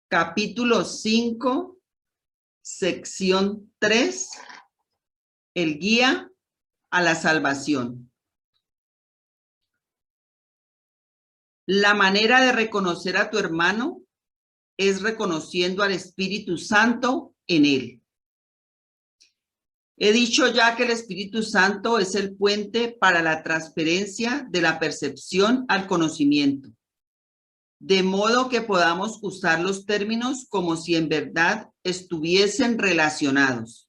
Capítulo 5, sección 3, el guía a la salvación. La manera de reconocer a tu hermano es reconociendo al Espíritu Santo en él. He dicho ya que el Espíritu Santo es el puente para la transferencia de la percepción al conocimiento, de modo que podamos usar los términos como si en verdad estuviesen relacionados,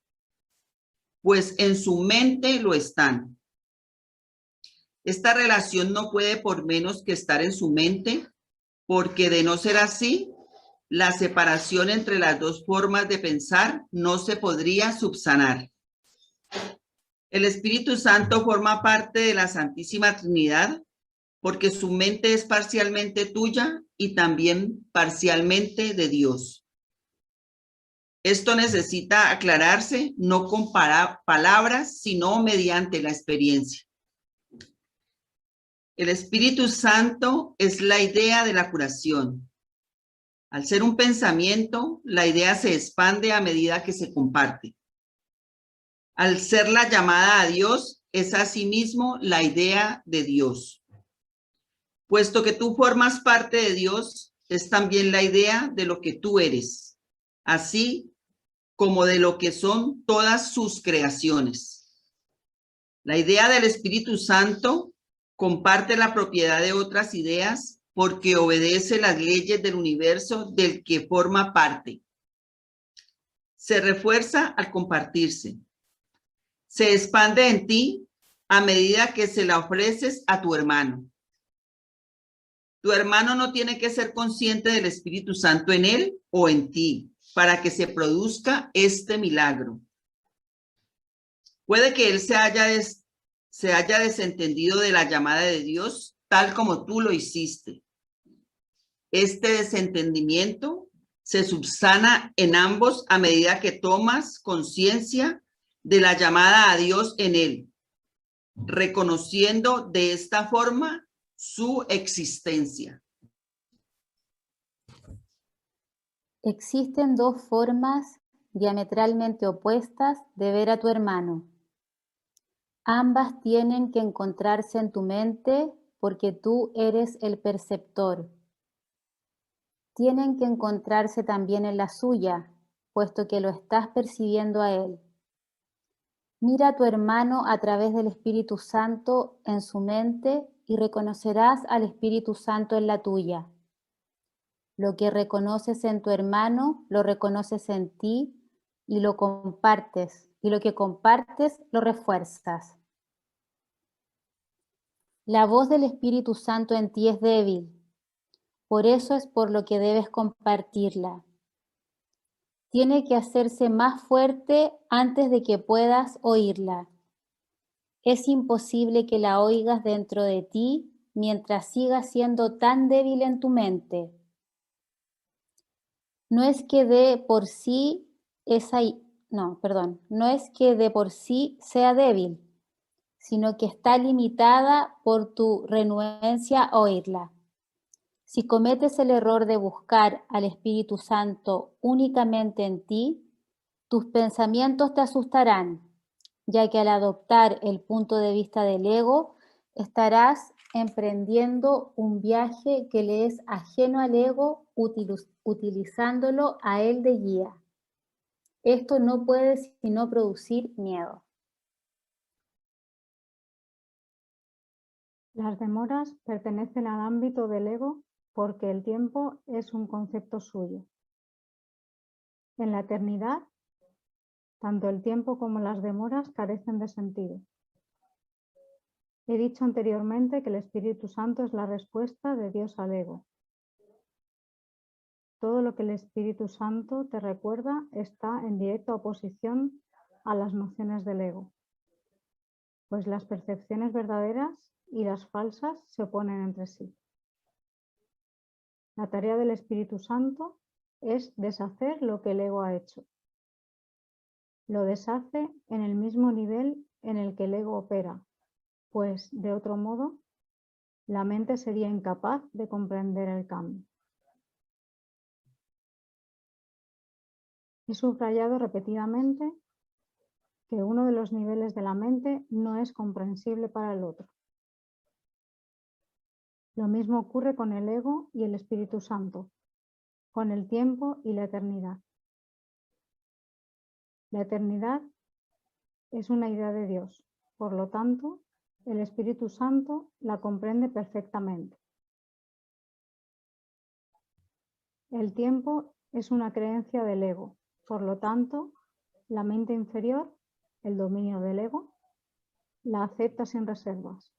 pues en su mente lo están. Esta relación no puede por menos que estar en su mente, porque de no ser así, la separación entre las dos formas de pensar no se podría subsanar. El Espíritu Santo forma parte de la Santísima Trinidad porque su mente es parcialmente tuya y también parcialmente de Dios. Esto necesita aclararse no con palabras, sino mediante la experiencia. El Espíritu Santo es la idea de la curación. Al ser un pensamiento, la idea se expande a medida que se comparte. Al ser la llamada a Dios, es asimismo la idea de Dios. Puesto que tú formas parte de Dios, es también la idea de lo que tú eres, así como de lo que son todas sus creaciones. La idea del Espíritu Santo comparte la propiedad de otras ideas porque obedece las leyes del universo del que forma parte. Se refuerza al compartirse. Se expande en ti a medida que se la ofreces a tu hermano. Tu hermano no tiene que ser consciente del Espíritu Santo en él o en ti para que se produzca este milagro. Puede que él se haya desentendido de la llamada de Dios tal como tú lo hiciste. Este desentendimiento se subsana en ambos a medida que tomas conciencia de la llamada a Dios en él, reconociendo de esta forma su existencia. Existen dos formas diametralmente opuestas de ver a tu hermano. Ambas tienen que encontrarse en tu mente porque tú eres el perceptor. Tienen que encontrarse también en la suya, puesto que lo estás percibiendo a él. Mira a tu hermano a través del Espíritu Santo en su mente y reconocerás al Espíritu Santo en la tuya. Lo que reconoces en tu hermano, lo reconoces en ti y lo compartes. Y lo que compartes, lo refuerzas. La voz del Espíritu Santo en ti es débil. Por eso es por lo que debes compartirla. Tiene que hacerse más fuerte antes de que puedas oírla. Es imposible que la oigas dentro de ti mientras sigas siendo tan débil en tu mente. No es que de por sí sea débil, sino que está limitada por tu renuencia a oírla. Si cometes el error de buscar al Espíritu Santo únicamente en ti, tus pensamientos te asustarán, ya que al adoptar el punto de vista del ego, estarás emprendiendo un viaje que le es ajeno al ego, utilizándolo a él de guía. Esto no puede sino producir miedo. Las demoras pertenecen al ámbito del ego porque el tiempo es un concepto suyo. En la eternidad, tanto el tiempo como las demoras carecen de sentido. He dicho anteriormente que el Espíritu Santo es la respuesta de Dios al ego. Todo lo que el Espíritu Santo te recuerda está en directa oposición a las nociones del ego, pues las percepciones verdaderas y las falsas se oponen entre sí. La tarea del Espíritu Santo es deshacer lo que el ego ha hecho. Lo deshace en el mismo nivel en el que el ego opera, pues, de otro modo, la mente sería incapaz de comprender el cambio. He subrayado repetidamente que uno de los niveles de la mente no es comprensible para el otro. Lo mismo ocurre con el ego y el Espíritu Santo, con el tiempo y la eternidad. La eternidad es una idea de Dios, por lo tanto, el Espíritu Santo la comprende perfectamente. El tiempo es una creencia del ego, por lo tanto, la mente inferior, el dominio del ego, la acepta sin reservas.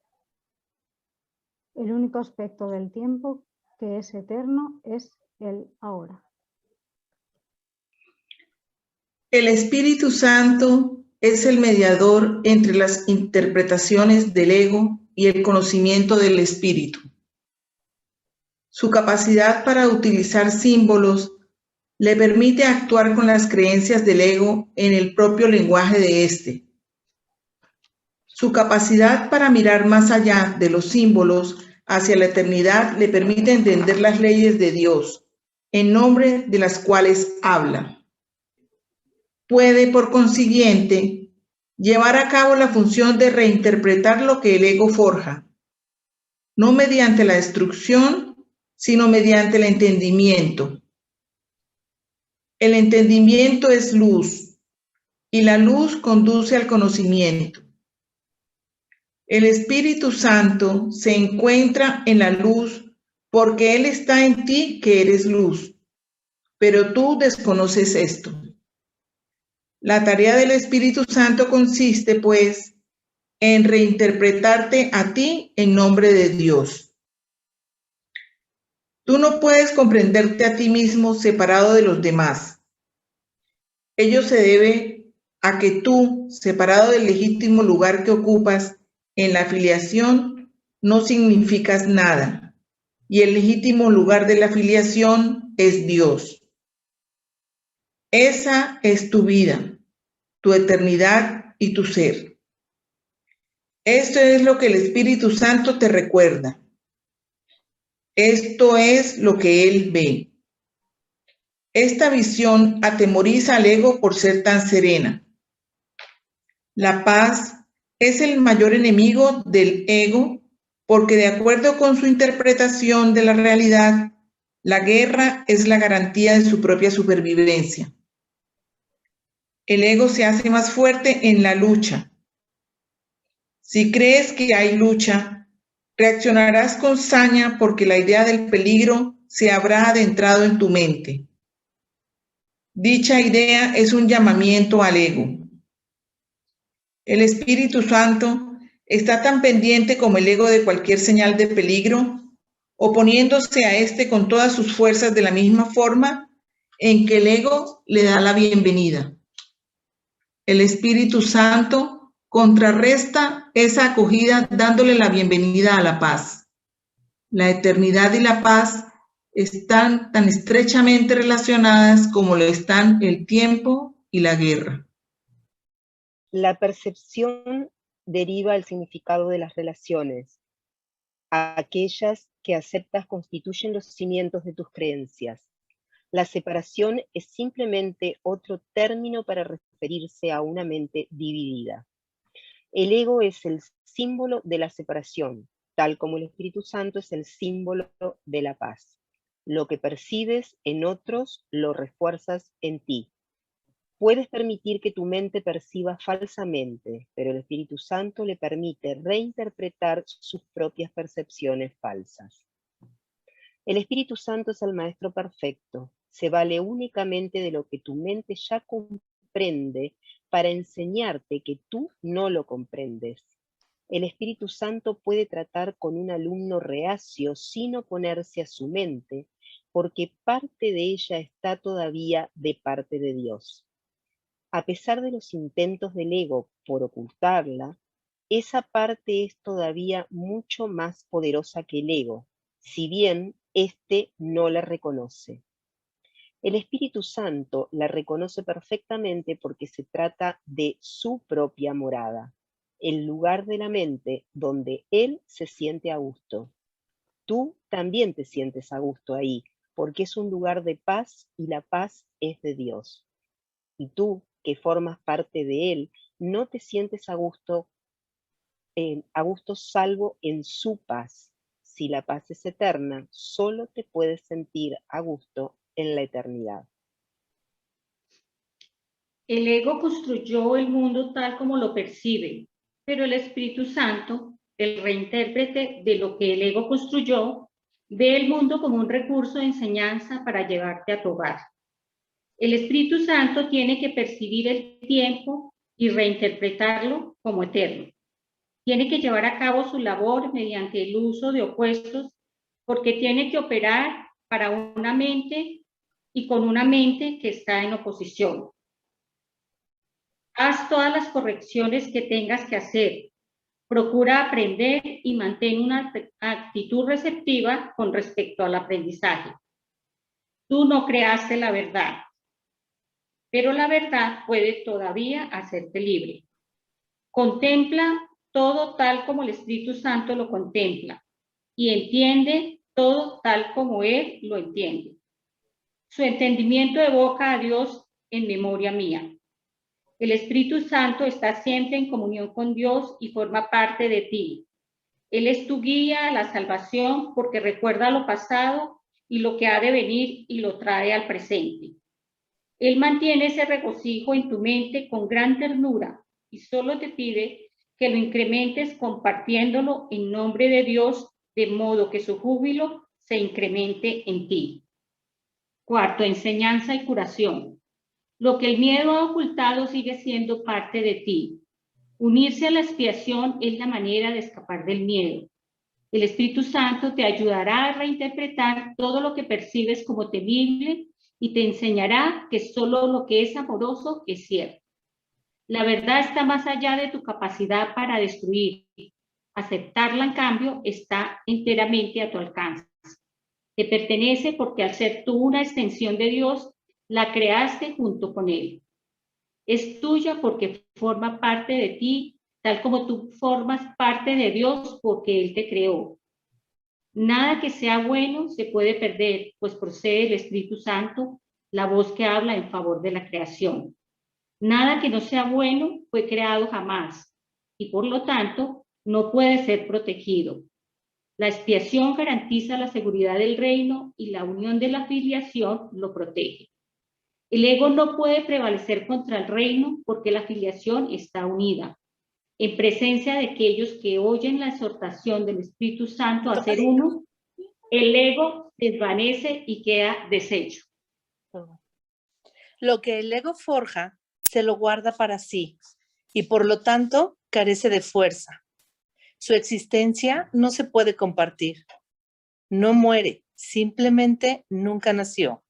El único aspecto del tiempo que es eterno es el ahora. El Espíritu Santo es el mediador entre las interpretaciones del ego y el conocimiento del Espíritu. Su capacidad para utilizar símbolos le permite actuar con las creencias del ego en el propio lenguaje de éste. Su capacidad para mirar más allá de los símbolos hacia la eternidad le permite entender las leyes de Dios, en nombre de las cuales habla. Puede, por consiguiente, llevar a cabo la función de reinterpretar lo que el ego forja, no mediante la destrucción, sino mediante el entendimiento. El entendimiento es luz, y la luz conduce al conocimiento. El Espíritu Santo se encuentra en la luz porque Él está en ti que eres luz, pero tú desconoces esto. La tarea del Espíritu Santo consiste, pues, en reinterpretarte a ti en nombre de Dios. Tú no puedes comprenderte a ti mismo separado de los demás. Ello se debe a que tú, separado del legítimo lugar que ocupas en la filiación, no significas nada, y el legítimo lugar de la filiación es Dios. Esa es tu vida, tu eternidad y tu ser. Esto es lo que el Espíritu Santo te recuerda. Esto es lo que Él ve. Esta visión atemoriza al ego por ser tan serena. La paz es el mayor enemigo del ego porque, de acuerdo con su interpretación de la realidad, la guerra es la garantía de su propia supervivencia. El ego se hace más fuerte en la lucha. Si crees que hay lucha, reaccionarás con saña porque la idea del peligro se habrá adentrado en tu mente. Dicha idea es un llamamiento al ego. El Espíritu Santo está tan pendiente como el ego de cualquier señal de peligro, oponiéndose a este con todas sus fuerzas de la misma forma en que el ego le da la bienvenida. El Espíritu Santo contrarresta esa acogida dándole la bienvenida a la paz. La eternidad y la paz están tan estrechamente relacionadas como lo están el tiempo y la guerra. La percepción deriva el significado de las relaciones. Aquellas que aceptas constituyen los cimientos de tus creencias. La separación es simplemente otro término para referirse a una mente dividida. El ego es el símbolo de la separación, tal como el Espíritu Santo es el símbolo de la paz. Lo que percibes en otros lo refuerzas en ti. Puedes permitir que tu mente perciba falsamente, pero el Espíritu Santo le permite reinterpretar sus propias percepciones falsas. El Espíritu Santo es el Maestro perfecto. Se vale únicamente de lo que tu mente ya comprende para enseñarte que tú no lo comprendes. El Espíritu Santo puede tratar con un alumno reacio sin oponerse a su mente, porque parte de ella está todavía de parte de Dios. A pesar de los intentos del ego por ocultarla, esa parte es todavía mucho más poderosa que el ego, si bien éste no la reconoce. El Espíritu Santo la reconoce perfectamente porque se trata de su propia morada, el lugar de la mente donde Él se siente a gusto. Tú también te sientes a gusto ahí, porque es un lugar de paz y la paz es de Dios. y tú, que formas parte de él, no te sientes a gusto salvo en su paz. Si la paz es eterna, solo te puedes sentir a gusto en la eternidad. El ego construyó el mundo tal como lo percibe, pero el Espíritu Santo, el reintérprete de lo que el ego construyó, ve el mundo como un recurso de enseñanza para llevarte a tu hogar. El Espíritu Santo tiene que percibir el tiempo y reinterpretarlo como eterno. Tiene que llevar a cabo su labor mediante el uso de opuestos, porque tiene que operar para una mente y con una mente que está en oposición. Haz todas las correcciones que tengas que hacer. Procura aprender y mantén una actitud receptiva con respecto al aprendizaje. Tú no creaste la verdad, pero la verdad puede todavía hacerte libre. Contempla todo tal como el Espíritu Santo lo contempla y entiende todo tal como Él lo entiende. Su entendimiento evoca a Dios en memoria mía. El Espíritu Santo está siempre en comunión con Dios y forma parte de ti. Él es tu guía a la salvación porque recuerda lo pasado y lo que ha de venir y lo trae al presente. Él mantiene ese regocijo en tu mente con gran ternura y solo te pide que lo incrementes compartiéndolo en nombre de Dios, de modo que su júbilo se incremente en ti. Cuarto, enseñanza y curación. Lo que el miedo ha ocultado sigue siendo parte de ti. Unirse a la expiación es la manera de escapar del miedo. El Espíritu Santo te ayudará a reinterpretar todo lo que percibes como temible y te enseñará que solo lo que es amoroso es cierto. La verdad está más allá de tu capacidad para destruir. Aceptarla, en cambio, está enteramente a tu alcance. Te pertenece porque al ser tú una extensión de Dios, la creaste junto con Él. Es tuya porque forma parte de ti, tal como tú formas parte de Dios porque Él te creó. Nada que sea bueno se puede perder, pues procede del Espíritu Santo, la voz que habla en favor de la creación. Nada que no sea bueno fue creado jamás y por lo tanto no puede ser protegido. La expiación garantiza la seguridad del reino y la unión de la filiación lo protege. El ego no puede prevalecer contra el reino porque la filiación está unida. En presencia de aquellos que oyen la exhortación del Espíritu Santo a ser uno, el ego desvanece y queda deshecho. Lo que el ego forja se lo guarda para sí y por lo tanto carece de fuerza. Su existencia no se puede compartir. No muere, simplemente nunca nació.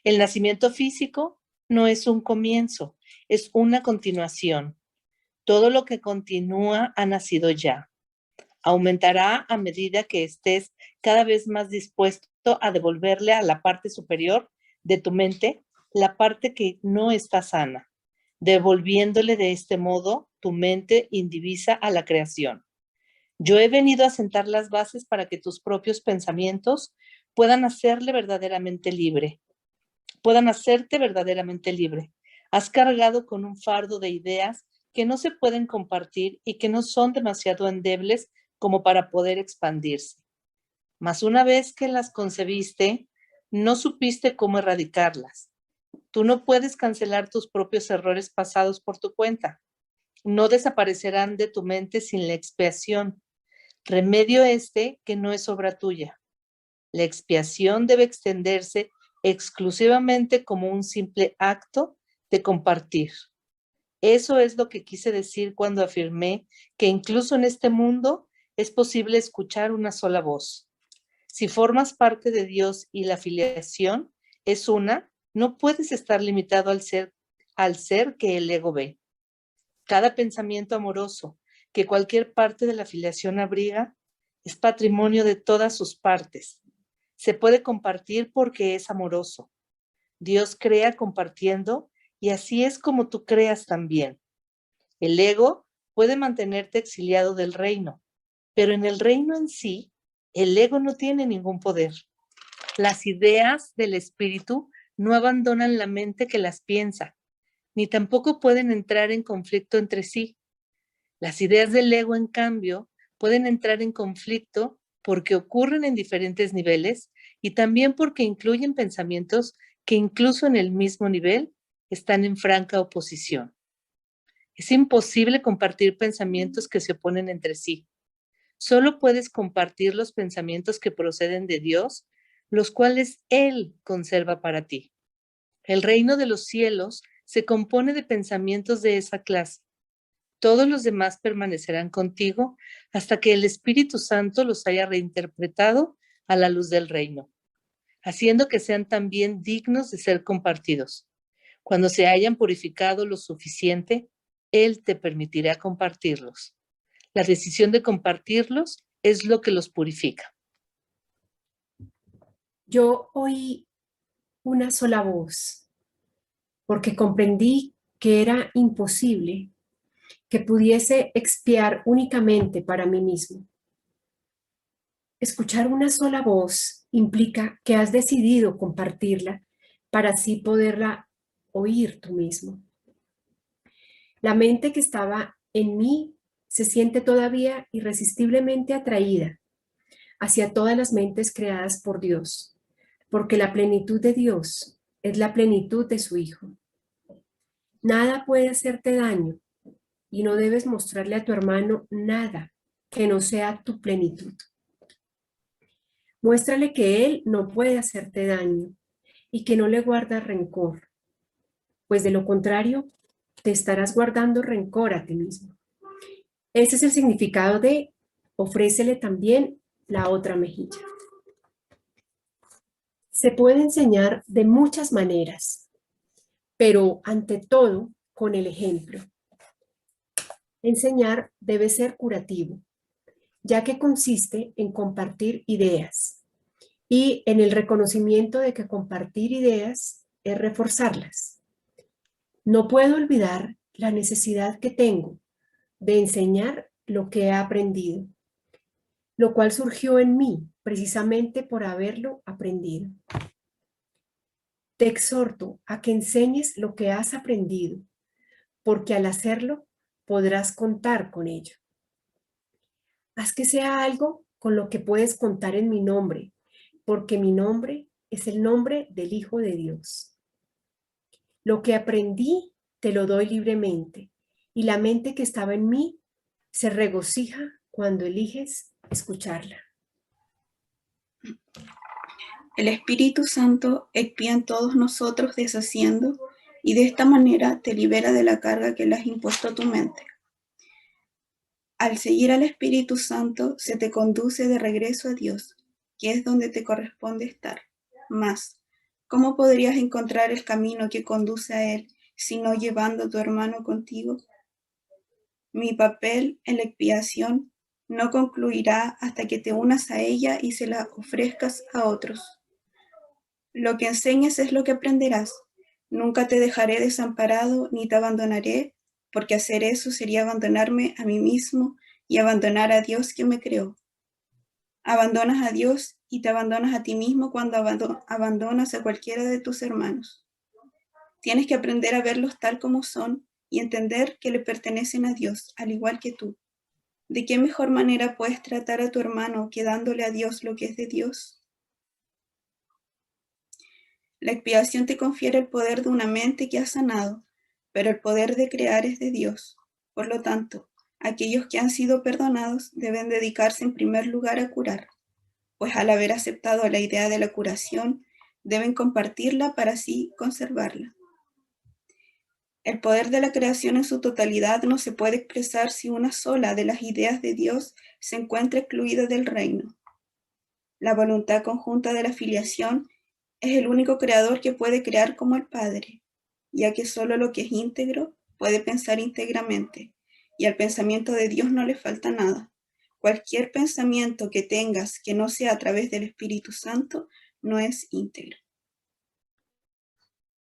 El nacimiento físico no es un comienzo, es una continuación. Todo lo que continúa ha nacido ya. Aumentará a medida que estés cada vez más dispuesto a devolverle a la parte superior de tu mente la parte que no está sana, devolviéndole de este modo tu mente indivisa a la creación. Yo he venido a sentar las bases para que tus propios pensamientos puedan hacerte verdaderamente libre. Has cargado con un fardo de ideas que no se pueden compartir y que no son demasiado endebles como para poder expandirse. Mas una vez que las concebiste, no supiste cómo erradicarlas. Tú no puedes cancelar tus propios errores pasados por tu cuenta. No desaparecerán de tu mente sin la expiación. Remedio que no es obra tuya. La expiación debe extenderse exclusivamente como un simple acto de compartir. Eso es lo que quise decir cuando afirmé que incluso en este mundo es posible escuchar una sola voz. Si formas parte de Dios y la filiación es una, no puedes estar limitado al ser que el ego ve. Cada pensamiento amoroso que cualquier parte de la filiación abriga es patrimonio de todas sus partes. Se puede compartir porque es amoroso. Dios crea compartiendo y así es como tú creas también. El ego puede mantenerte exiliado del reino, pero en el reino en sí, el ego no tiene ningún poder. Las ideas del espíritu no abandonan la mente que las piensa. ni tampoco pueden entrar en conflicto entre sí. Las ideas del ego, en cambio, pueden entrar en conflicto porque ocurren en diferentes niveles y también porque incluyen pensamientos que incluso en el mismo nivel están en franca oposición. Es imposible compartir pensamientos que se oponen entre sí. Solo puedes compartir los pensamientos que proceden de Dios, los cuales Él conserva para ti. El reino de los cielos se compone de pensamientos de esa clase. Todos los demás permanecerán contigo hasta que el Espíritu Santo los haya reinterpretado a la luz del reino, haciendo que sean también dignos de ser compartidos. Cuando se hayan purificado lo suficiente, Él te permitirá compartirlos. La decisión de compartirlos es lo que los purifica. Yo oí una sola voz, porque comprendí que era imposible que pudiese expiar únicamente para mí mismo. Escuchar una sola voz implica que has decidido compartirla para así poderla oír tú mismo. La mente que estaba en mí se siente todavía irresistiblemente atraída hacia todas las mentes creadas por Dios, porque la plenitud de Dios es la plenitud de su Hijo. Nada puede hacerte daño y no debes mostrarle a tu hermano nada que no sea tu plenitud. Muéstrale que él no puede hacerte daño y que no le guardas rencor, pues de lo contrario te estarás guardando rencor a ti mismo. Ese es el significado de ofrécele también la otra mejilla. Se puede enseñar de muchas maneras, pero ante todo con el ejemplo. Enseñar debe ser curativo, ya que consiste en compartir ideas y en el reconocimiento de que compartir ideas es reforzarlas. No puedo olvidar la necesidad que tengo de enseñar lo que he aprendido, lo cual surgió en mí precisamente por haberlo aprendido. Te exhorto a que enseñes lo que has aprendido, porque al hacerlo podrás contar con ello. Haz que sea algo con lo que puedes contar en mi nombre, porque mi nombre es el nombre del Hijo de Dios. Lo que aprendí te lo doy libremente, y la mente que estaba en mí se regocija cuando eliges escucharla. El Espíritu Santo expía en todos nosotros deshaciendo, y de esta manera te libera de la carga que le has impuesto a tu mente. Al seguir al Espíritu Santo se te conduce de regreso a Dios, que es donde te corresponde estar. Mas, ¿cómo podrías encontrar el camino que conduce a Él si no llevando a tu hermano contigo? Mi papel en la expiación no concluirá hasta que te unas a ella y se la ofrezcas a otros. Lo que enseñes es lo que aprenderás. Nunca te dejaré desamparado ni te abandonaré, porque hacer eso sería abandonarme a mí mismo y abandonar a Dios que me creó. Abandonas a Dios y te abandonas a ti mismo cuando abandonas a cualquiera de tus hermanos. Tienes que aprender a verlos tal como son y entender que le pertenecen a Dios, al igual que tú. ¿De qué mejor manera puedes tratar a tu hermano que dándole a Dios lo que es de Dios? La expiación te confiere el poder de una mente que ha sanado, pero el poder de crear es de Dios. Por lo tanto, aquellos que han sido perdonados deben dedicarse en primer lugar a curar, pues al haber aceptado la idea de la curación, deben compartirla para así conservarla. El poder de la creación en su totalidad no se puede expresar si una sola de las ideas de Dios se encuentra excluida del reino. La voluntad conjunta de la filiación es el único creador que puede crear como el Padre, ya que solo lo que es íntegro puede pensar íntegramente, y al pensamiento de Dios no le falta nada. Cualquier pensamiento que tengas que no sea a través del Espíritu Santo no es íntegro.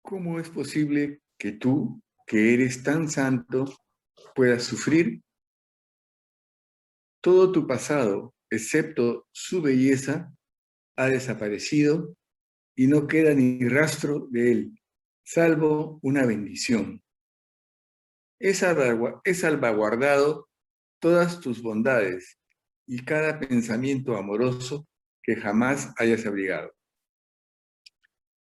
¿Cómo es posible que tú, que eres tan santo, puedas sufrir? Todo tu pasado, excepto su belleza, ha desaparecido y no queda ni rastro de él, salvo una bendición, He salvaguardado todas tus bondades y cada pensamiento amoroso que jamás hayas abrigado.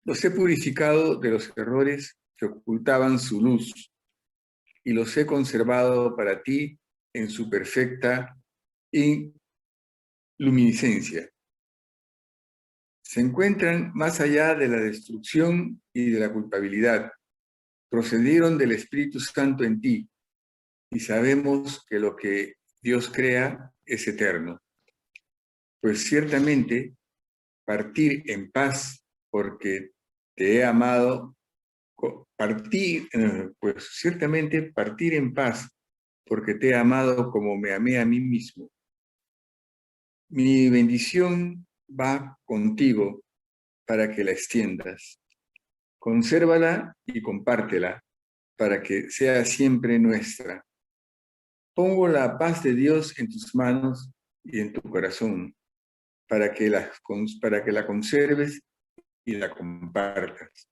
Los he purificado de los errores que ocultaban su luz y los he conservado para ti en su perfecta luminiscencia. Se encuentran más allá de la destrucción y de la culpabilidad. Procedieron del Espíritu Santo en ti y sabemos que lo que Dios crea es eterno. Pues ciertamente partir en paz porque te he amado, partir en paz porque te he amado como me amé a mí mismo. Mi bendición va contigo para que la extiendas. Consérvala y compártela para que sea siempre nuestra. Pongo la paz de Dios en tus manos y en tu corazón para que la conserves y la compartas.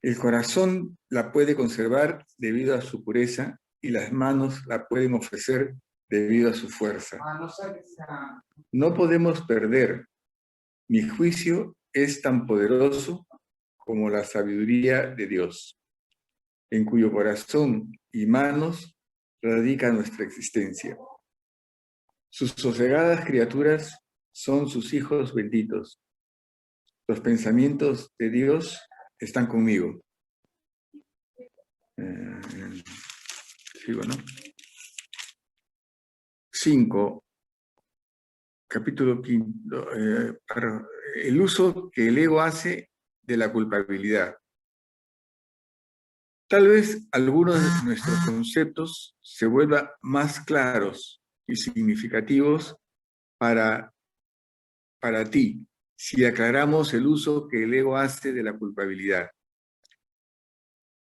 El corazón la puede conservar debido a su pureza y las manos la pueden ofrecer debido a su fuerza. No podemos perder. Mi juicio es tan poderoso como la sabiduría de Dios, en cuyo corazón y manos radica nuestra existencia. Sus sosegadas criaturas son sus hijos benditos. Los pensamientos de Dios están conmigo. Sigo, ¿no? 5, capítulo 5, el uso que el ego hace de la culpabilidad. Tal vez algunos de nuestros conceptos se vuelvan más claros y significativos para ti si aclaramos el uso que el ego hace de la culpabilidad.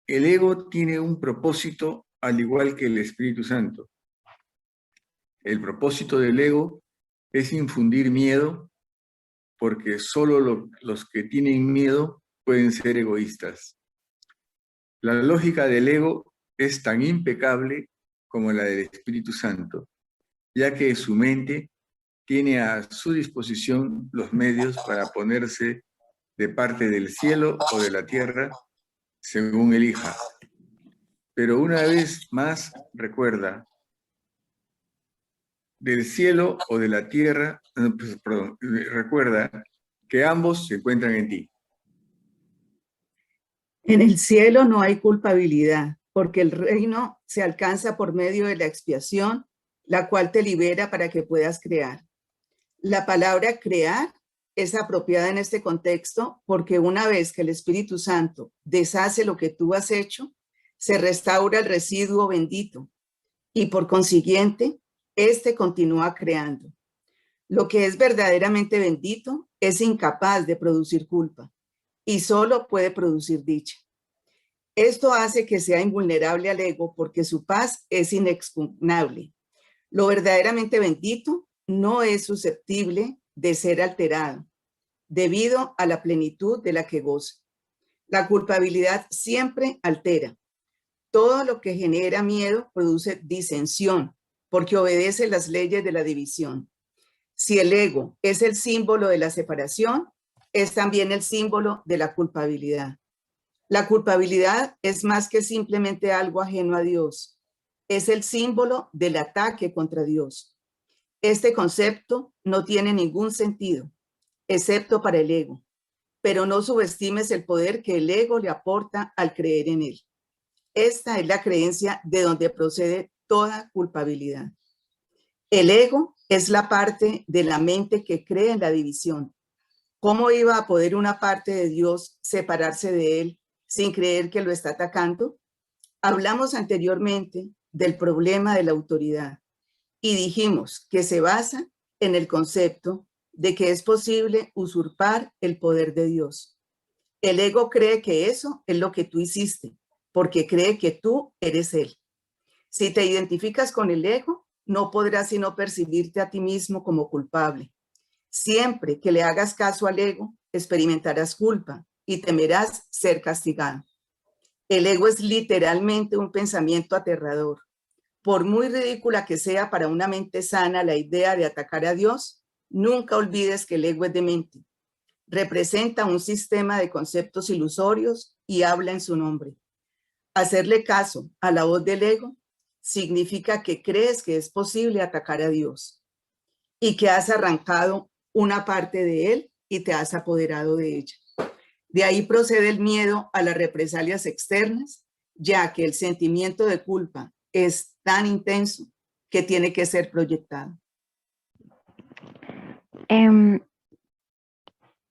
El ego tiene un propósito al igual que el Espíritu Santo. El propósito del ego es infundir miedo, porque solo los que tienen miedo pueden ser egoístas. La lógica del ego es tan impecable como la del Espíritu Santo, ya que su mente tiene a su disposición los medios para ponerse de parte del cielo o de la tierra, según elija. Pero una vez más recuerda, del cielo o de la tierra, recuerda que ambos se encuentran en ti. En el cielo no hay culpabilidad, porque el reino se alcanza por medio de la expiación, la cual te libera para que puedas crear. La palabra crear es apropiada en este contexto porque una vez que el Espíritu Santo deshace lo que tú has hecho, se restaura el residuo bendito y por consiguiente, este continúa creando. Lo que es verdaderamente bendito es incapaz de producir culpa y solo puede producir dicha. Esto hace que sea invulnerable al ego porque su paz es inexpugnable. Lo verdaderamente bendito no es susceptible de ser alterado debido a la plenitud de la que goza. La culpabilidad siempre altera. Todo lo que genera miedo produce disensión porque obedece las leyes de la división. Si el ego es el símbolo de la separación, es también el símbolo de la culpabilidad. La culpabilidad es más que simplemente algo ajeno a Dios. Es el símbolo del ataque contra Dios. Este concepto no tiene ningún sentido, excepto para el ego, pero no subestimes el poder que el ego le aporta al creer en él. Esta es la creencia de donde procede toda culpabilidad. El ego es la parte de la mente que cree en la división. ¿Cómo iba a poder una parte de Dios separarse de él sin creer que lo está atacando? Hablamos anteriormente del problema de la autoridad y dijimos que se basa en el concepto de que es posible usurpar el poder de Dios. El ego cree que eso es lo que tú hiciste, porque cree que tú eres él. Si te identificas con el ego, no podrás sino percibirte a ti mismo como culpable. Siempre que le hagas caso al ego, experimentarás culpa y temerás ser castigado. El ego es literalmente un pensamiento aterrador. Por muy ridícula que sea para una mente sana la idea de atacar a Dios, nunca olvides que el ego es demente. Representa un sistema de conceptos ilusorios y habla en su nombre. Hacerle caso a la voz del ego significa que crees que es posible atacar a Dios y que has arrancado una parte de él y te has apoderado de ella. De ahí procede el miedo a las represalias externas, ya que el sentimiento de culpa es tan intenso que tiene que ser proyectado.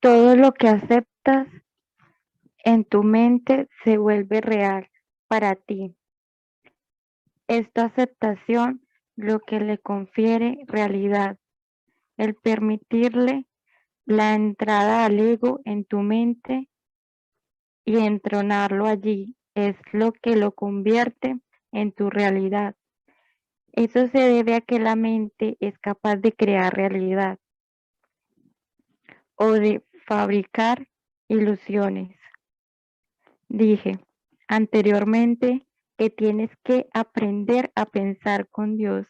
Todo lo que aceptas en tu mente se vuelve real para ti. Esta aceptación lo que le confiere realidad. El permitirle la entrada al ego en tu mente y entronarlo allí es lo que lo convierte en tu realidad. Eso se debe a que la mente es capaz de crear realidad o de fabricar ilusiones. Dije anteriormente que tienes que aprender a pensar con Dios.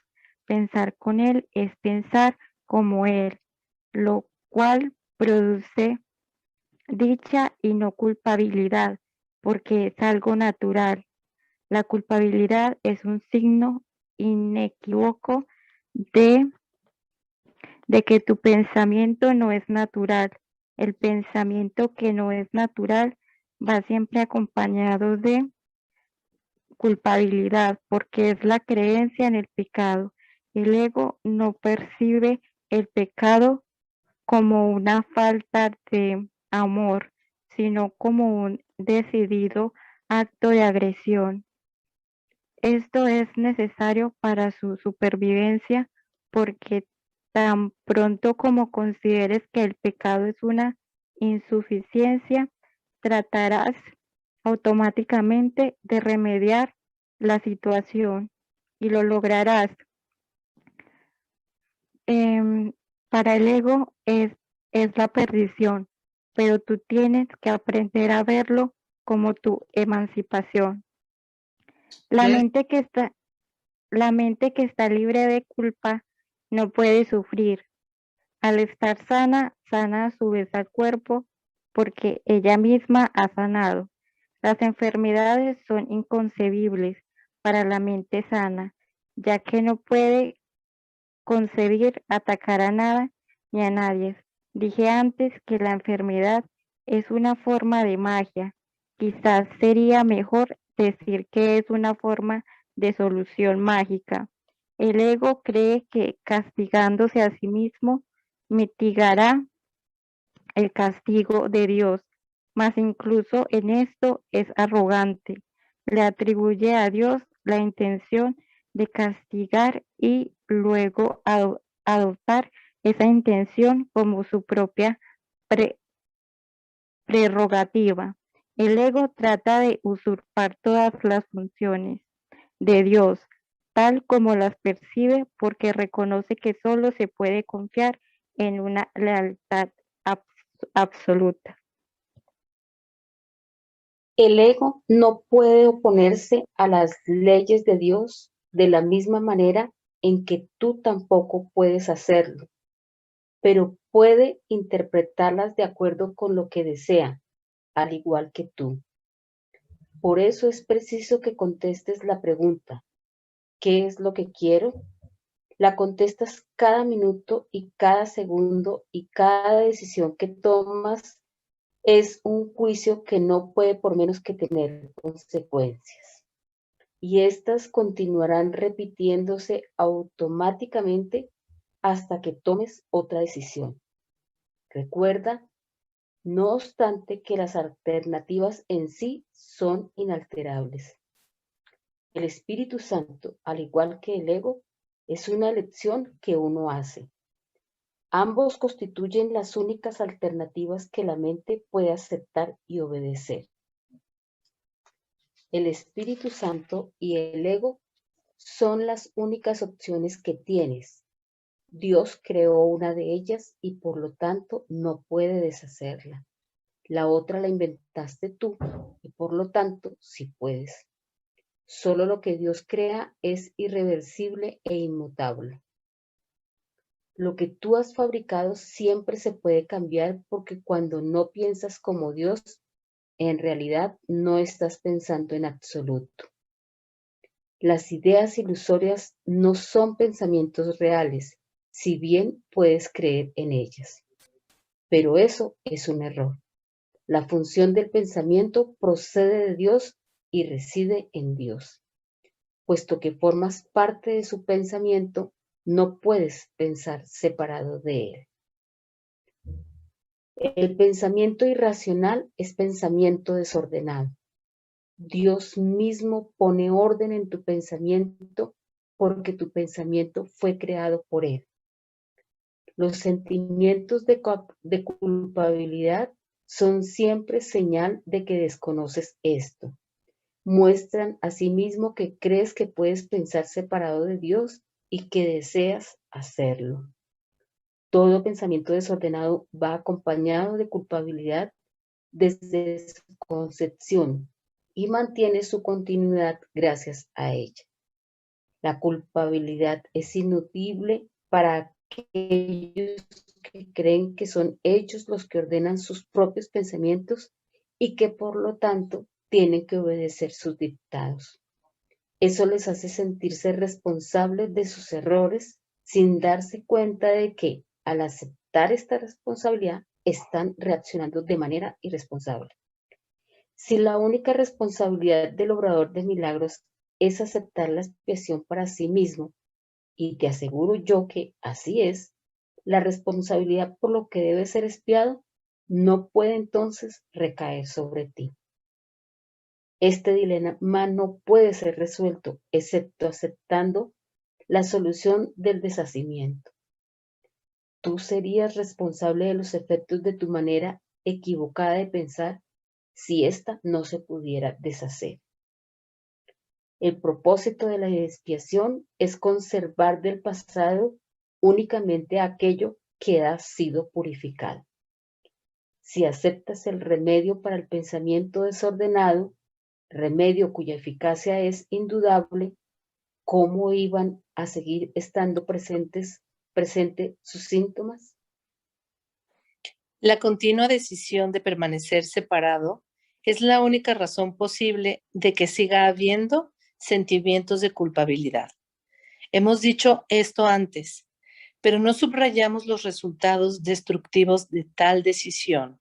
Pensar con Él es pensar como Él, lo cual produce dicha y no culpabilidad, porque es algo natural. La culpabilidad es un signo inequívoco de que tu pensamiento no es natural. El pensamiento que no es natural va siempre acompañado de culpabilidad, porque es la creencia en el pecado. El ego no percibe el pecado como una falta de amor, sino como un decidido acto de agresión. Esto es necesario para su supervivencia porque tan pronto como consideres que el pecado es una insuficiencia, tratarás automáticamente de remediar la situación y lo lograrás. Para el ego es la perdición, pero tú tienes que aprender a verlo como tu emancipación. La mente que está libre de culpa no puede sufrir. Al estar sana, sana a su vez al cuerpo porque ella misma ha sanado. Las enfermedades son inconcebibles para la mente sana, ya que no puede concebir atacar a nada ni a nadie. Dije antes que la enfermedad es una forma de magia. Quizás sería mejor decir que es una forma de solución mágica. El ego cree que castigándose a sí mismo mitigará el castigo de Dios, mas incluso en esto es arrogante. Le atribuye a Dios la intención de castigar y luego adoptar esa intención como su propia prerrogativa. El ego trata de usurpar todas las funciones de Dios, tal como las percibe, porque reconoce que solo se puede confiar en una lealtad absoluta. El ego no puede oponerse a las leyes de Dios de la misma manera en que tú tampoco puedes hacerlo, pero puede interpretarlas de acuerdo con lo que desea, al igual que tú. Por eso es preciso que contestes la pregunta, ¿qué es lo que quiero? La contestas cada minuto y cada segundo y cada decisión que tomas es un juicio que no puede por menos que tener consecuencias. Y estas continuarán repitiéndose automáticamente hasta que tomes otra decisión. Recuerda, no obstante, que las alternativas en sí son inalterables. El Espíritu Santo, al igual que el ego, es una elección que uno hace. Ambos constituyen las únicas alternativas que la mente puede aceptar y obedecer. El Espíritu Santo y el ego son las únicas opciones que tienes. Dios creó una de ellas y por lo tanto no puede deshacerla. La otra la inventaste tú y por lo tanto sí puedes. Solo lo que Dios crea es irreversible e inmutable. Lo que tú has fabricado siempre se puede cambiar porque cuando no piensas como Dios, en realidad no estás pensando en absoluto. Las ideas ilusorias no son pensamientos reales, si bien puedes creer en ellas. Pero eso es un error. La función del pensamiento procede de Dios y reside en Dios. Puesto que formas parte de su pensamiento, no puedes pensar separado de él. El pensamiento irracional es pensamiento desordenado. Dios mismo pone orden en tu pensamiento porque tu pensamiento fue creado por Él. Los sentimientos de culpabilidad son siempre señal de que desconoces esto. Muestran asimismo que crees que puedes pensar separado de Dios y que deseas hacerlo. Todo pensamiento desordenado va acompañado de culpabilidad desde su concepción y mantiene su continuidad gracias a ella. La culpabilidad es inutilizable para aquellos que creen que son ellos los que ordenan sus propios pensamientos y que por lo tanto tienen que obedecer sus dictados. Eso les hace sentirse responsables de sus errores sin darse cuenta de que al aceptar esta responsabilidad están reaccionando de manera irresponsable. Si la única responsabilidad del obrador de milagros es aceptar la expiación para sí mismo, y te aseguro yo que así es, la responsabilidad por lo que debe ser expiado no puede entonces recaer sobre ti. Este dilema no puede ser resuelto excepto aceptando la solución del deshacimiento. Tú serías responsable de los efectos de tu manera equivocada de pensar si ésta no se pudiera deshacer. El propósito de la expiación es conservar del pasado únicamente aquello que ha sido purificado. Si aceptas el remedio para el pensamiento desordenado, remedio cuya eficacia es indudable, ¿cómo iban a seguir estando presentes sus síntomas? La continua decisión de permanecer separado es la única razón posible de que siga habiendo sentimientos de culpabilidad. Hemos dicho esto antes, pero no subrayamos los resultados destructivos de tal decisión.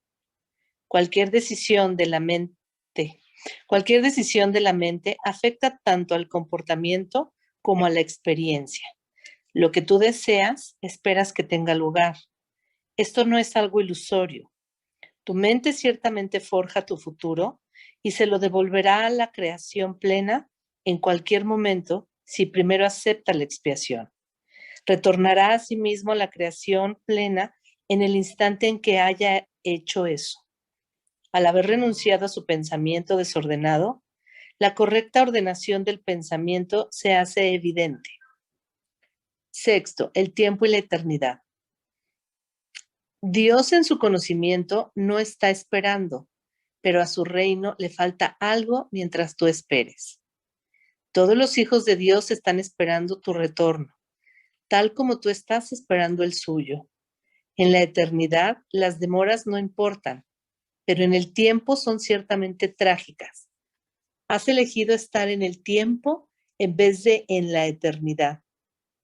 Cualquier decisión de la mente afecta tanto al comportamiento como a la experiencia. Lo que tú deseas, esperas que tenga lugar. Esto no es algo ilusorio. Tu mente ciertamente forja tu futuro y se lo devolverá a la creación plena en cualquier momento si primero acepta la expiación. Retornará a sí mismo a la creación plena en el instante en que haya hecho eso. Al haber renunciado a su pensamiento desordenado, la correcta ordenación del pensamiento se hace evidente. Sexto, el tiempo y la eternidad. Dios en su conocimiento no está esperando, pero a su reino le falta algo mientras tú esperes. Todos los hijos de Dios están esperando tu retorno, tal como tú estás esperando el suyo. En la eternidad, las demoras no importan, pero en el tiempo son ciertamente trágicas. Has elegido estar en el tiempo en vez de en la eternidad,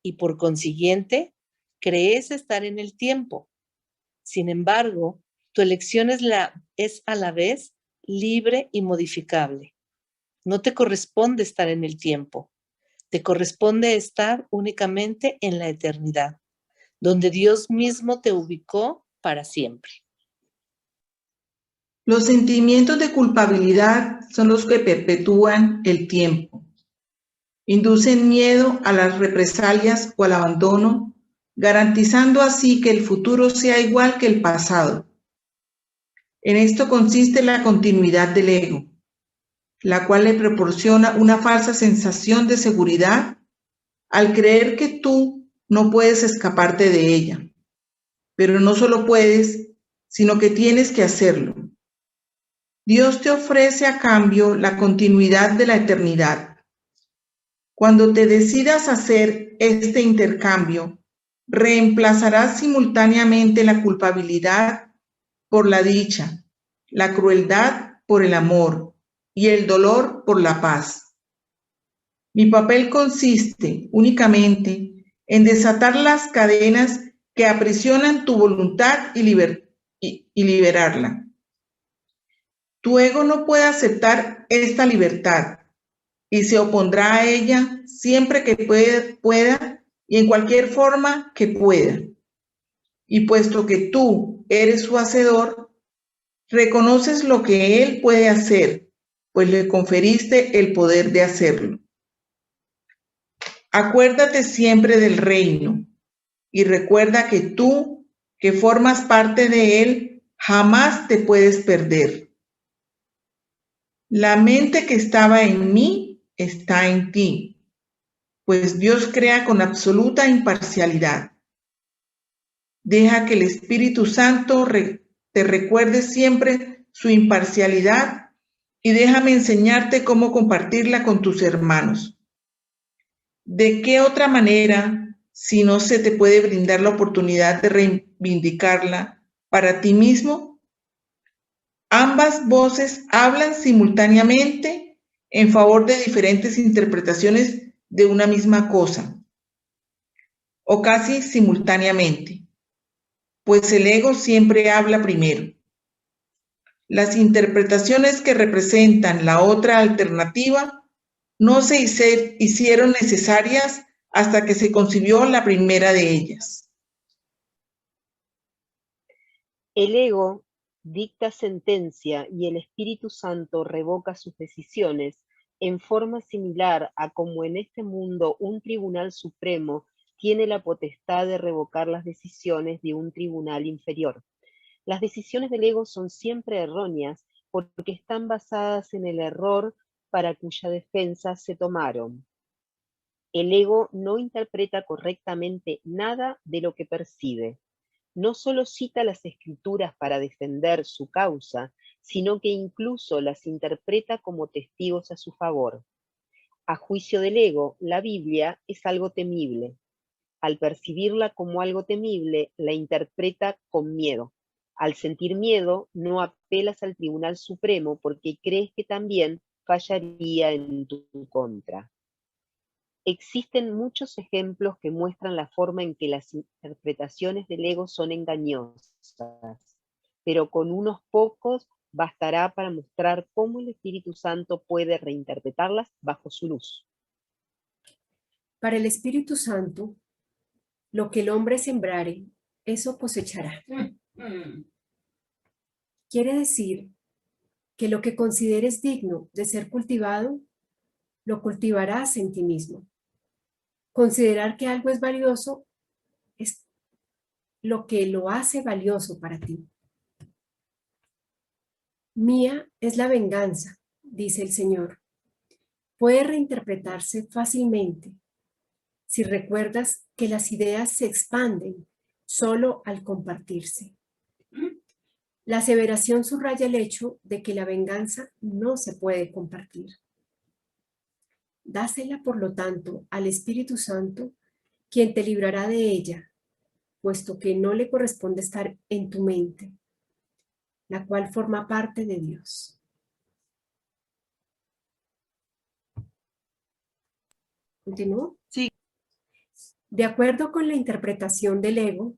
y por consiguiente, crees estar en el tiempo. Sin embargo, tu elección es a la vez libre y modificable. No te corresponde estar en el tiempo. Te corresponde estar únicamente en la eternidad, donde Dios mismo te ubicó para siempre. Los sentimientos de culpabilidad son los que perpetúan el tiempo. Inducen miedo a las represalias o al abandono, garantizando así que el futuro sea igual que el pasado. En esto consiste la continuidad del ego, la cual le proporciona una falsa sensación de seguridad al creer que tú no puedes escaparte de ella. Pero no solo puedes, sino que tienes que hacerlo. Dios te ofrece a cambio la continuidad de la eternidad. Cuando te decidas hacer este intercambio, reemplazarás simultáneamente la culpabilidad por la dicha, la crueldad por el amor y el dolor por la paz. Mi papel consiste únicamente en desatar las cadenas que aprisionan tu voluntad y liberarla. Tu ego no puede aceptar esta libertad y se opondrá a ella siempre que pueda y en cualquier forma que pueda. Y puesto que tú eres su hacedor, reconoces lo que él puede hacer, pues le conferiste el poder de hacerlo. Acuérdate siempre del reino y recuerda que tú, que formas parte de él, jamás te puedes perder. La mente que estaba en mí está en ti, pues Dios crea con absoluta imparcialidad. Deja que el Espíritu Santo te recuerde siempre su imparcialidad y déjame enseñarte cómo compartirla con tus hermanos. ¿De qué otra manera, si no se te puede brindar la oportunidad de reivindicarla para ti mismo? Ambas voces hablan simultáneamente en favor de diferentes interpretaciones de una misma cosa, o casi simultáneamente, pues el ego siempre habla primero. Las interpretaciones que representan la otra alternativa no se hicieron necesarias hasta que se concibió la primera de ellas. El ego dicta sentencia y el Espíritu Santo revoca sus decisiones en forma similar a como en este mundo un tribunal supremo tiene la potestad de revocar las decisiones de un tribunal inferior. Las decisiones del ego son siempre erróneas porque están basadas en el error para cuya defensa se tomaron. El ego no interpreta correctamente nada de lo que percibe. No solo cita las escrituras para defender su causa, sino que incluso las interpreta como testigos a su favor. A juicio del ego, la Biblia es algo temible. Al percibirla como algo temible, la interpreta con miedo. Al sentir miedo, no apelas al Tribunal Supremo porque crees que también fallaría en tu contra. Existen muchos ejemplos que muestran la forma en que las interpretaciones del ego son engañosas, pero con unos pocos bastará para mostrar cómo el Espíritu Santo puede reinterpretarlas bajo su luz. Para el Espíritu Santo, lo que el hombre sembrare, eso cosechará. Quiere decir que lo que consideres digno de ser cultivado, lo cultivarás en ti mismo. Considerar que algo es valioso es lo que lo hace valioso para ti. Mía es la venganza, dice el Señor. Puede reinterpretarse fácilmente si recuerdas que las ideas se expanden solo al compartirse. La aseveración subraya el hecho de que la venganza no se puede compartir. Dásela, por lo tanto, al Espíritu Santo, quien te librará de ella, puesto que no le corresponde estar en tu mente, la cual forma parte de Dios. ¿Continúo? Sí. De acuerdo con la interpretación del ego,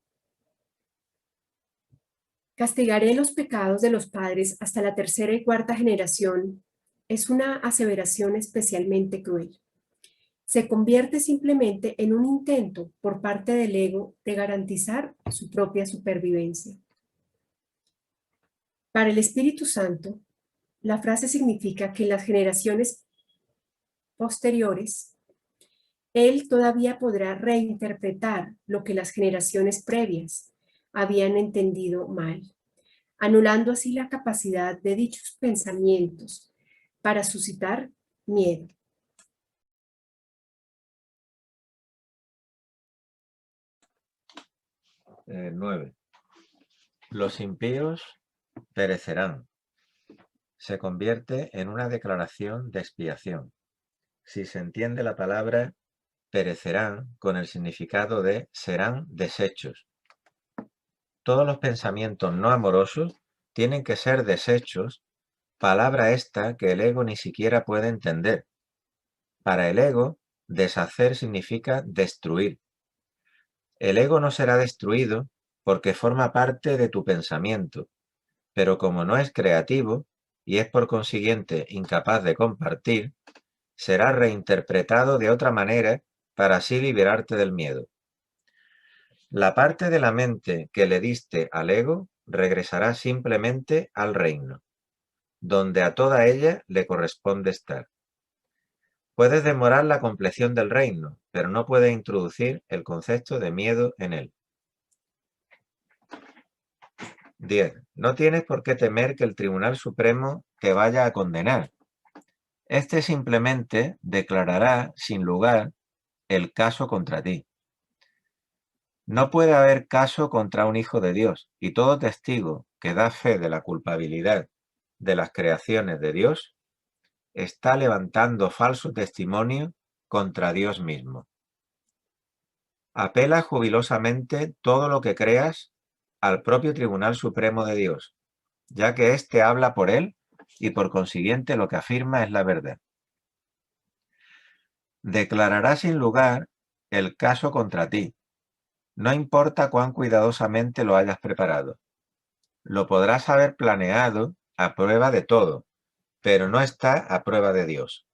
castigaré los pecados de los padres hasta la tercera y cuarta generación. Es una aseveración especialmente cruel. Se convierte simplemente en un intento por parte del ego de garantizar su propia supervivencia. Para el Espíritu Santo, la frase significa que en las generaciones posteriores, él todavía podrá reinterpretar lo que las generaciones previas habían entendido mal, anulando así la capacidad de dichos pensamientos para suscitar miedo. Nueve. Los impíos perecerán. se convierte en una declaración de expiación. Si se entiende la palabra perecerán con el significado de serán deshechos. Todos los pensamientos no amorosos tienen que ser deshechos, palabra esta que el ego ni siquiera puede entender. Para el ego, deshacer significa destruir. El ego no será destruido porque forma parte de tu pensamiento, pero como no es creativo y es por consiguiente incapaz de compartir, será reinterpretado de otra manera para así liberarte del miedo. La parte de la mente que le diste al ego regresará simplemente al reino, donde a toda ella le corresponde estar. Puedes demorar la compleción del reino, pero no puedes introducir el concepto de miedo en él. 10. No tienes por qué temer que el Tribunal Supremo te vaya a condenar. Este simplemente declarará sin lugar el caso contra ti. No puede haber caso contra un hijo de Dios, y todo testigo que da fe de la culpabilidad de las creaciones de Dios está levantando falso testimonio contra Dios mismo. Apela jubilosamente todo lo que creas al propio Tribunal Supremo de Dios, ya que éste habla por él y por consiguiente lo que afirma es la verdad. Declarará sin lugar el caso contra ti. No importa cuán cuidadosamente lo hayas preparado. Lo podrás haber planeado a prueba de todo, pero no está a prueba de Dios.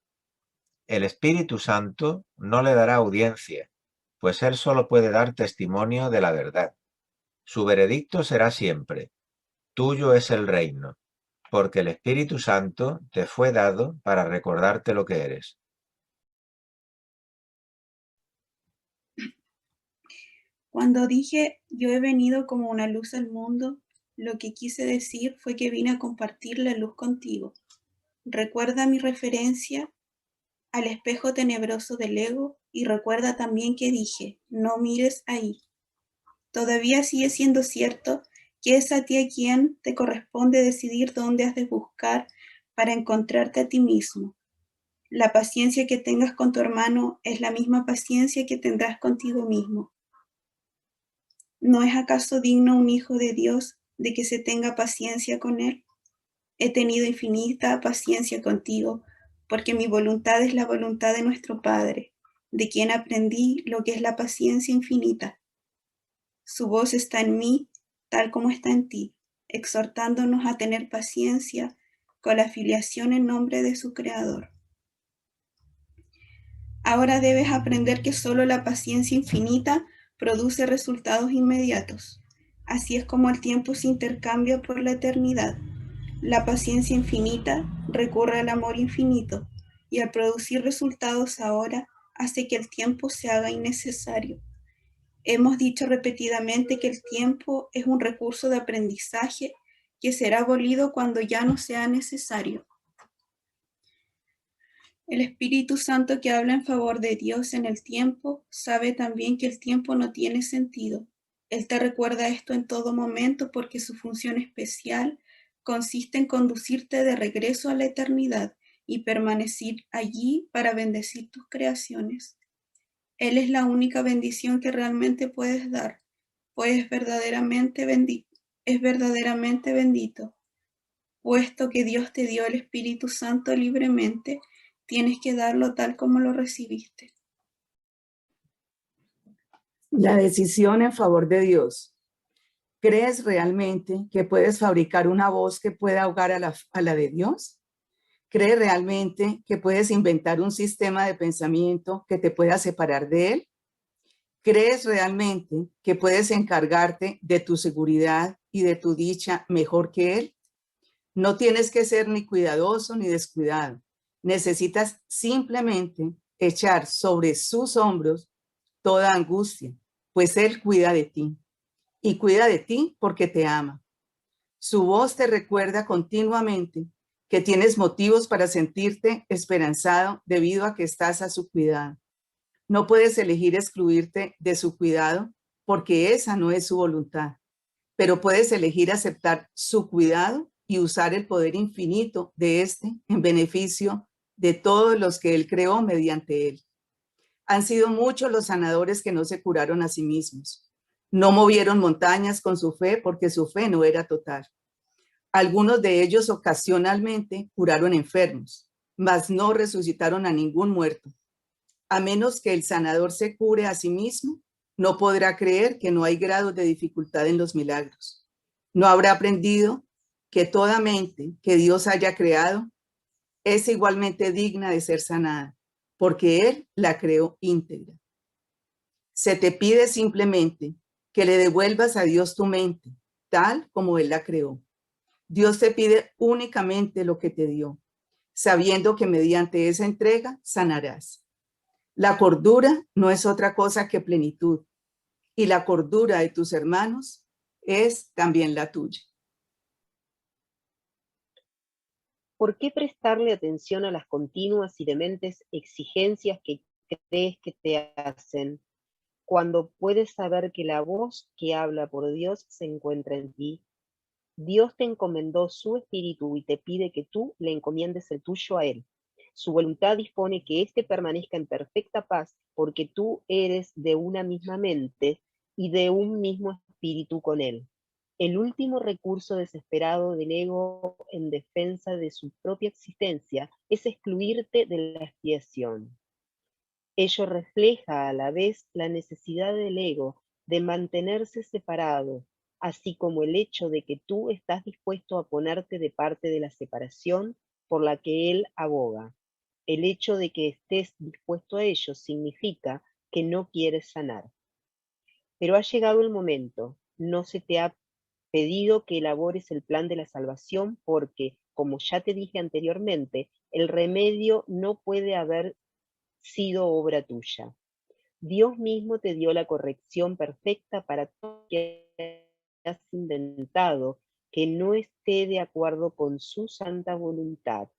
El Espíritu Santo no le dará audiencia, pues él solo puede dar testimonio de la verdad. Su veredicto será siempre: tuyo es el reino, porque el Espíritu Santo te fue dado para recordarte lo que eres. Cuando dije, yo he venido como una luz al mundo, lo que quise decir fue que vine a compartir la luz contigo. Recuerda mi referencia al espejo tenebroso del ego y recuerda también que dije, no mires ahí. Todavía sigue siendo cierto que es a ti a quien te corresponde decidir dónde has de buscar para encontrarte a ti mismo. La paciencia que tengas con tu hermano es la misma paciencia que tendrás contigo mismo. ¿No es acaso digno un hijo de Dios de que se tenga paciencia con él? He tenido infinita paciencia contigo, porque mi voluntad es la voluntad de nuestro Padre, de quien aprendí lo que es la paciencia infinita. Su voz está en mí, tal como está en ti, exhortándonos a tener paciencia con la filiación en nombre de su Creador. Ahora debes aprender que solo la paciencia infinita produce resultados inmediatos. Así es como el tiempo se intercambia por la eternidad. La paciencia infinita recurre al amor infinito y al producir resultados ahora hace que el tiempo se haga innecesario. Hemos dicho repetidamente que el tiempo es un recurso de aprendizaje que será abolido cuando ya no sea necesario. El Espíritu Santo que habla en favor de Dios en el tiempo sabe también que el tiempo no tiene sentido. Él te recuerda esto en todo momento porque su función especial consiste en conducirte de regreso a la eternidad y permanecer allí para bendecir tus creaciones. Él es la única bendición que realmente puedes dar, pues es verdaderamente bendito. Puesto que Dios te dio el Espíritu Santo libremente, tienes que darlo tal como lo recibiste. La decisión en favor de Dios. ¿Crees realmente que puedes fabricar una voz que pueda ahogar a la de Dios? ¿Crees realmente que puedes inventar un sistema de pensamiento que te pueda separar de Él? ¿Crees realmente que puedes encargarte de tu seguridad y de tu dicha mejor que Él? No tienes que ser ni cuidadoso ni descuidado. Necesitas simplemente echar sobre sus hombros toda angustia, pues Él cuida de ti. Y cuida de ti porque te ama. Su voz te recuerda continuamente que tienes motivos para sentirte esperanzado debido a que estás a su cuidado. No puedes elegir excluirte de su cuidado porque esa no es su voluntad, pero puedes elegir aceptar su cuidado y usar el poder infinito de este en beneficio de todos los que él creó mediante él. Han sido muchos los sanadores que no se curaron a sí mismos. No movieron montañas con su fe porque su fe no era total. Algunos de ellos ocasionalmente curaron enfermos, mas no resucitaron a ningún muerto. A menos que el sanador se cure a sí mismo, no podrá creer que no hay grados de dificultad en los milagros. No habrá aprendido que toda mente que Dios haya creado es igualmente digna de ser sanada, porque Él la creó íntegra. Se te pide simplemente que le devuelvas a Dios tu mente, tal como Él la creó. Dios te pide únicamente lo que te dio, sabiendo que mediante esa entrega sanarás. La cordura no es otra cosa que plenitud, y la cordura de tus hermanos es también la tuya. ¿Por qué prestarle atención a las continuas y dementes exigencias que crees que te hacen, cuando puedes saber que la voz que habla por Dios se encuentra en ti? Dios te encomendó su espíritu y te pide que tú le encomiendes el tuyo a él. Su voluntad dispone que éste permanezca en perfecta paz, porque tú eres de una misma mente y de un mismo espíritu con él. El último recurso desesperado del ego en defensa de su propia existencia es excluirte de la expiación. Ello refleja a la vez la necesidad del ego de mantenerse separado, así como el hecho de que tú estás dispuesto a ponerte de parte de la separación por la que él aboga. El hecho de que estés dispuesto a ello significa que no quieres sanar. Pero ha llegado el momento, no se te ha pedido que elabores el plan de la salvación porque, como ya te dije anteriormente, el remedio no puede haber sido obra tuya. Dios mismo te dio la corrección perfecta para todo lo que has inventado que no esté de acuerdo con su santa voluntad.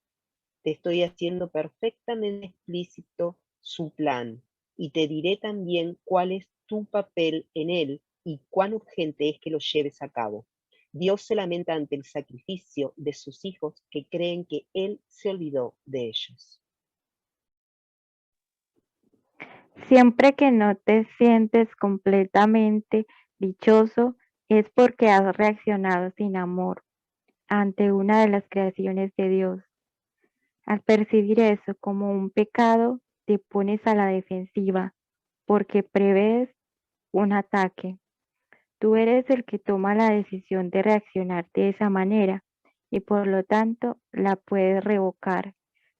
Te estoy haciendo perfectamente explícito su plan y te diré también cuál es tu papel en él y cuán urgente es que lo lleves a cabo. Dios se lamenta ante el sacrificio de sus hijos que creen que él se olvidó de ellos. Siempre que no te sientes completamente dichoso es porque has reaccionado sin amor ante una de las creaciones de Dios. Al percibir eso como un pecado, te pones a la defensiva porque prevés un ataque. Tú eres el que toma la decisión de reaccionar de esa manera y por lo tanto la puedes revocar.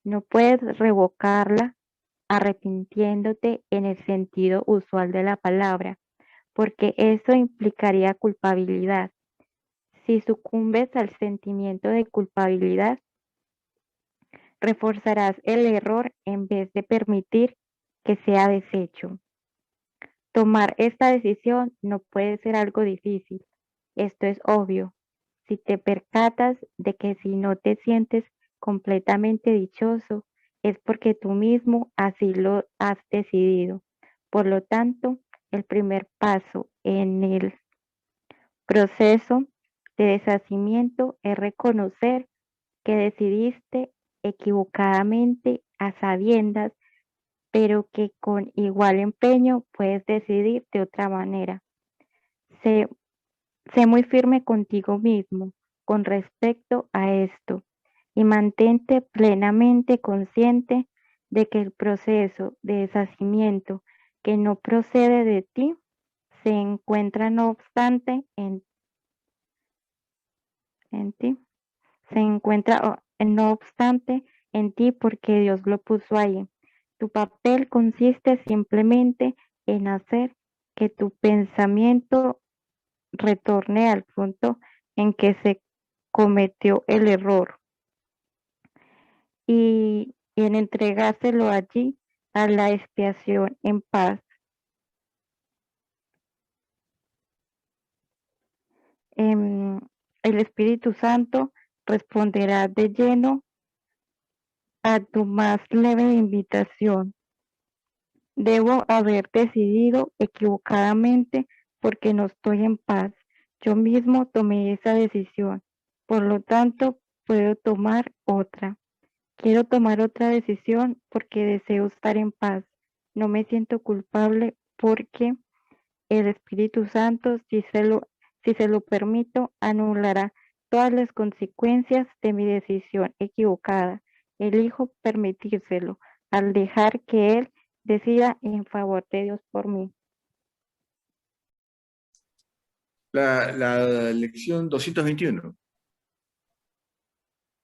No puedes revocarla arrepintiéndote en el sentido usual de la palabra, porque eso implicaría culpabilidad. Si sucumbes al sentimiento de culpabilidad, reforzarás el error en vez de permitir que sea deshecho. Tomar esta decisión no puede ser algo difícil. Esto es obvio. Si te percatas de que si no te sientes completamente dichoso, es porque tú mismo así lo has decidido. Por lo tanto, el primer paso en el proceso de deshacimiento es reconocer que decidiste equivocadamente a sabiendas, pero que con igual empeño puedes decidir de otra manera. Sé muy firme contigo mismo con respecto a esto y mantente plenamente consciente de que el proceso de deshacimiento que no procede de ti se encuentra no obstante en ti. Se encuentra no obstante en ti porque Dios lo puso ahí. Tu papel consiste simplemente en hacer que tu pensamiento retorne al punto en que se cometió el error y en entregárselo allí a la expiación en paz. El Espíritu Santo responderá de lleno a tu más leve invitación. Debo haber decidido equivocadamente porque no estoy en paz. Yo mismo tomé esa decisión. Por lo tanto, puedo tomar otra. Quiero tomar otra decisión porque deseo estar en paz. No me siento culpable porque el Espíritu Santo, si se lo permito, anulará todas las consecuencias de mi decisión equivocada. Elijo permitírselo al dejar que Él decida en favor de Dios por mí. La lección 221.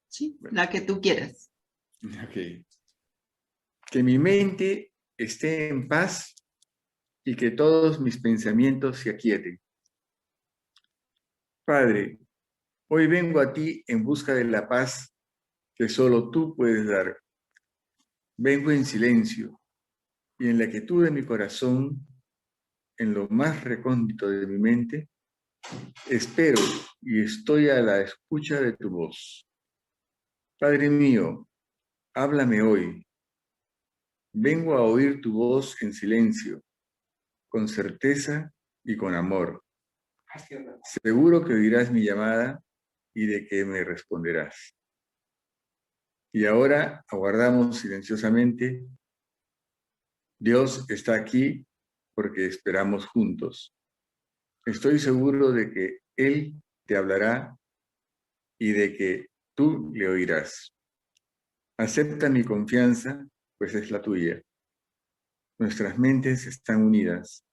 Sí, la que tú quieras. Ok. Que mi mente esté en paz y que todos mis pensamientos se aquieten. Padre, hoy vengo a ti en busca de la paz que solo tú puedes dar. Vengo en silencio y en la quietud de mi corazón, en lo más recóndito de mi mente, espero y estoy a la escucha de tu voz. Padre mío, háblame hoy. Vengo a oír tu voz en silencio, con certeza y con amor. Seguro que oirás mi llamada y de que me responderás. Y ahora aguardamos silenciosamente. Dios está aquí porque esperamos juntos. Estoy seguro de que Él te hablará y de que tú le oirás. Acepta mi confianza, pues es la tuya. Nuestras mentes están unidas.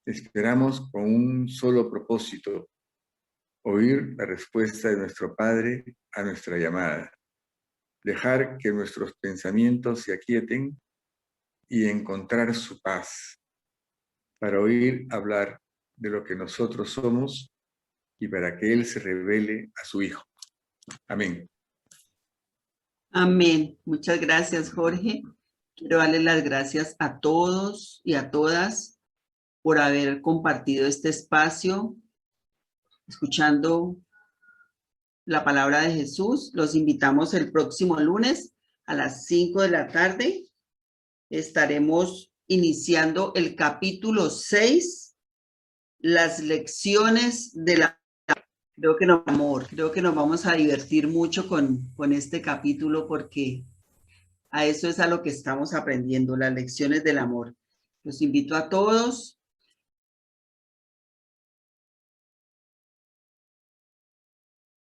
Esperamos con un solo propósito: oír la respuesta de nuestro Padre a nuestra llamada, dejar que nuestros pensamientos se aquieten y encontrar su paz, para oír hablar de lo que nosotros somos y para que Él se revele a su Hijo. Amén. Amén. Muchas gracias, Jorge. Quiero darle las gracias a todos y a todas por haber compartido este espacio, escuchando la palabra de Jesús. Los invitamos el próximo lunes a las 5 de la tarde. Estaremos iniciando el capítulo 6, las lecciones de la... Creo que nos vamos a divertir mucho con este capítulo, porque a eso es a lo que estamos aprendiendo, las lecciones del amor. Los invito a todos